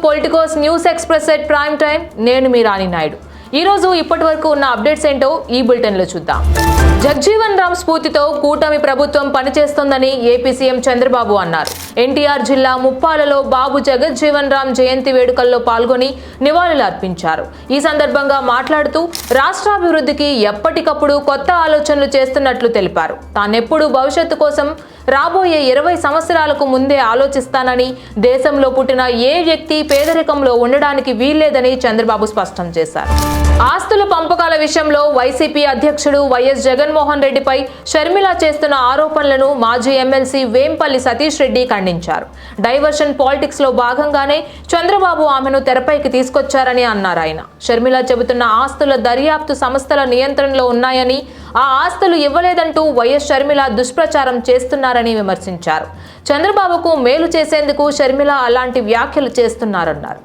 Politicos news express at prime time. నేను మీ రాణి నాయుడు. ఈ రోజు ఇప్పటి వరకు ఉన్న అప్డేట్స్ ఏంటో ఈ బులెటిన్ లో చూద్దాం. జగ్జీవన్ రామ్ స్ఫూర్తితో కూటమి ప్రభుత్వం పనిచేస్తోందని ఏపీ సీఎం చంద్రబాబు అన్నారు. ఎన్టీఆర్ జిల్లా ముప్పాలలో బాబు జగజ్జీవన్ రామ్ జయంతి వేడుకల్లో పాల్గొని నివాళులు అర్పించారు. ఈ సందర్భంగా మాట్లాడుతూ రాష్ట్రాభివృద్ధికి ఎప్పటికప్పుడు కొత్త ఆలోచనలు చేస్తున్నట్లు తెలిపారు. తానెప్పుడు భవిష్యత్తు కోసం రాబోయే 20 సంవత్సరాలకు ముందే ఆలోచిస్తానని, దేశంలో పుట్టిన ఏ వ్యక్తి పేదరికంలో ఉండడానికి వీల్లేదని చంద్రబాబు స్పష్టం చేశారు. ఆస్తుల పంపకాల విషయంలో వైసీపీ అధ్యక్షుడు వైఎస్ జగన్మోహన్ రెడ్డిపై షర్మిల చేస్తున్న ఆరోపణలను మాజీ ఎమ్మెల్సీ వేంపల్లి సతీష్ రెడ్డి ఖండించారు. డైవర్షన్ పాలిటిక్స్ లో భాగంగానే చంద్రబాబు ఆమెను తెరపైకి తీసుకొచ్చారని అన్నారు ఆయన. షర్మిల చెబుతున్న ఆస్తుల దర్యాప్తు సంస్థల నియంత్రణలో ఉన్నాయని, ఆ ఆస్తులు ఇవ్వలేదంటూ వైఎస్ షర్మిల దుష్ప్రచారం చేస్తున్నారని విమర్శించారు. చంద్రబాబుకు మేలు చేసేందుకు షర్మిల అలాంటి వ్యాఖ్యలు చేస్తున్నారన్నారు.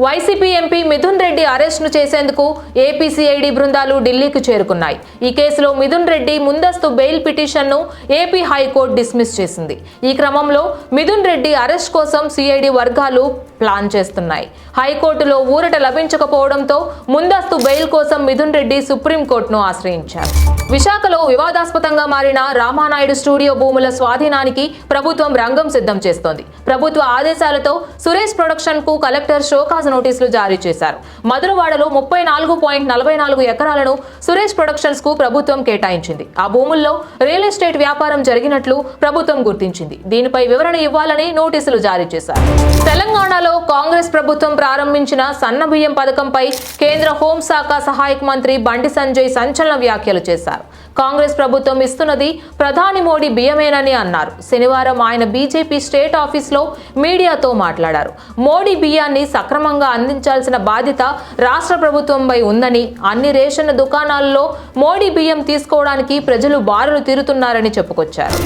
వైసీపీ ఎంపీ మిథున్ రెడ్డి అరెస్ట్ను చేసేందుకు ఏపీ సిఐడి బృందాలు ఢిల్లీకి చేరుకున్నాయి. ఈ కేసులో మిథున్ రెడ్డి ముందస్తు బెయిల్ పిటిషన్ను ఏపీ హైకోర్టు డిస్మిస్ చేసింది. ఈ క్రమంలో మిథున్ రెడ్డి అరెస్ట్ కోసం సిఐడి వర్గాలు ప్లాన్ చేస్తున్నాయి. హైకోర్టులో ఊరట లభించకపోవడంతో ముందస్తు బెయిల్ కోసం మిథున్ రెడ్డి సుప్రీంకోర్టును ఆశ్రయించారు. విశాఖలో వివాదాస్పదంగా మారిన రామానాయుడు స్టూడియో భూముల స్వాధీనానికి ప్రభుత్వం రంగం సిద్ధం చేస్తోంది. ప్రభుత్వ ఆదేశాలతో సురేష్ ప్రొడక్షన్ కు కలెక్టర్ షోకాజ్ నోటీసులు జారీ చేశారు. మధురవాడలో 34.44 ఎకరాలను సురేష్ ప్రొడక్షన్స్ కు ప్రభుత్వం కేటాయించింది. ఆ భూముల్లో రియల్ ఎస్టేట్ వ్యాపారం జరిగినట్లు ప్రభుత్వం గుర్తించింది. దీనిపై వివరణ ఇవ్వాలని నోటీసులు జారీ చేశారు. తెలంగాణలో కాంగ్రెస్ ప్రభుత్వం ప్రారంభించిన సన్నబియ్యం పథకంపై కేంద్ర హోంశాఖ సహాయక మంత్రి బండి సంజయ్ సంచలన వ్యాఖ్యలు చేశారు. కాంగ్రెస్ ప్రభుత్వం ఇస్తున్నది ప్రధాని మోడీ బియ్యమేనని అన్నారు. శనివారం ఆయన బీజేపీ స్టేట్ ఆఫీస్లో మీడియాతో మాట్లాడారు. మోడీ బియ్యాన్ని సక్రమంగా అందించాల్సిన బాధ్యత రాష్ట్ర ప్రభుత్వంపై ఉందని, అన్ని రేషన్ దుకాణాల్లో మోడీ బియ్యం తీసుకోవడానికి ప్రజలు బారులు తీరుతున్నారని చెప్పుకొచ్చారు.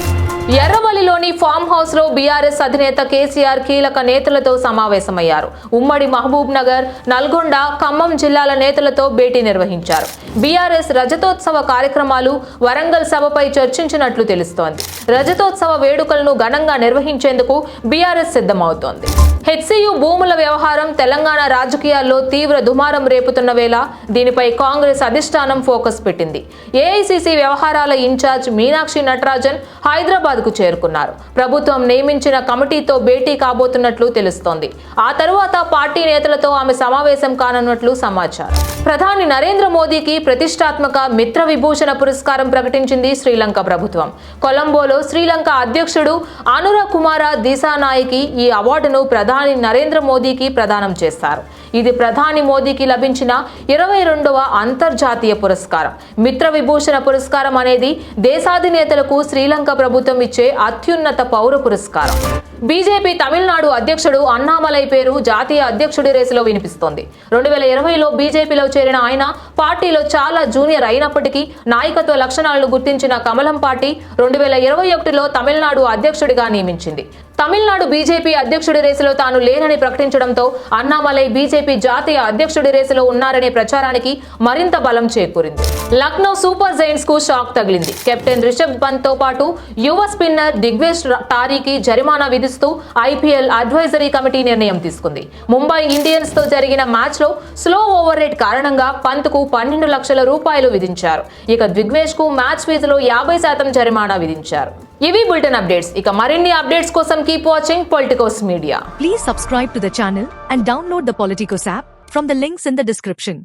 ఎర్రవల్లిలోని ఫామ్ హౌస్ లో బీఆర్ఎస్ అధినేత కేసీఆర్ కీలక నేతలతో సమావేశమయ్యారు. ఉమ్మడి మహబూబ్ నగర్, నల్గొండ, ఖమ్మం జిల్లాల నేతలతో భేటీ నిర్వహించారు. బీఆర్ఎస్ రజతోత్సవ కార్యక్రమాలు, వరంగల్ సభపై చర్చించినట్లు తెలుస్తోంది. రజతోత్సవ వేడుకలను ఘనంగా నిర్వహించేందుకు బీఆర్ఎస్ సిద్ధమవుతోంది. హెచ్సియు భూముల వ్యవహారం తెలంగాణ రాజకీయాల్లో తీవ్ర దుమారం రేపుతున్న వేళ దీనిపై కాంగ్రెస్ అధిష్టానం ఫోకస్ పెట్టింది. ఏఐసిసి వ్యవహారాల ఇన్ఛార్జ్ మీనాక్షి నటరాజన్ హైదరాబాద్ కు చేరుకున్నారు. ప్రభుత్వం నియమించిన కమిటీతో భేటీ కాబోతున్నట్లు తెలుస్తోంది. ఆ తరువాత పార్టీ నేతలతో ఆమె సమావేశం కానున్నట్లు సమాచారం. ప్రధాని నరేంద్ర మోదీకి ప్రతిష్టాత్మక మిత్ర విభూషణ పురస్కారం ప్రకటించింది శ్రీలంక ప్రభుత్వం. కొలంబోలో శ్రీలంక అధ్యక్షుడు అనురా కుమార దిశానాయకి ఈ అవార్డును ప్రధాని నరేంద్ర మోదీకి ప్రదానం చేస్తారు. ఇది ప్రధాని మోదీకి లభించిన 22వ అంతర్జాతీయ పురస్కారం. మిత్ర విభూషణ పురస్కారం అనేది దేశాధినేతలకు శ్రీలంక ప్రభుత్వం ఇచ్చే అత్యున్నత పౌర పురస్కారం. బీజేపీ తమిళనాడు అధ్యక్షుడు అన్నామలై పేరు జాతీయ అధ్యక్షుడి రేసులో వినిపిస్తోంది. 2020లో బీజేపీలో చేరిన ఆయన పార్టీలో చాలా జూనియర్ అయినప్పటికీ నాయకత్వ లక్షణాలను గుర్తించిన కమలం పార్టీ 2021లో తమిళనాడు అధ్యక్షుడిగా నియమించింది. తమిళనాడు బీజేపీ అధ్యక్షుడి రేసులో తాను లేనని ప్రకటించడంతో అన్నామలై బీజేపీ జాతీయ అధ్యక్షుడి రేసులో ఉన్నారనే ప్రచారానికి మరింత బలం చేకూరింది. లక్నో సూపర్ జైంట్స్ కు షాక్ తగిలింది. కెప్టెన్ రిషబ్ పంత్ తో పాటు యువ స్పిన్నర్ దిగ్వేష్ టారీకి జరిమానా విధిస్తూ ఐపీఎల్ అడ్వైజరీ కమిటీ నిర్ణయం తీసుకుంది. ముంబై ఇండియన్స్ తో జరిగిన మ్యాచ్ లో స్లో ఓవర్ రేట్ కారణంగా పంత్ కు 12 లక్షల రూపాయలు విధించారు. ఇక దిగ్వేష్ కు మ్యాచ్ ఫీజులో 50% జరిమానా విధించారు. ఇవి బులెటిన్ అప్డేట్స్. ఇక మరిన్ని అప్డేట్స్ కోసం keep watching Politicos media. Please subscribe to the channel and download the Politicos app from the links in the description.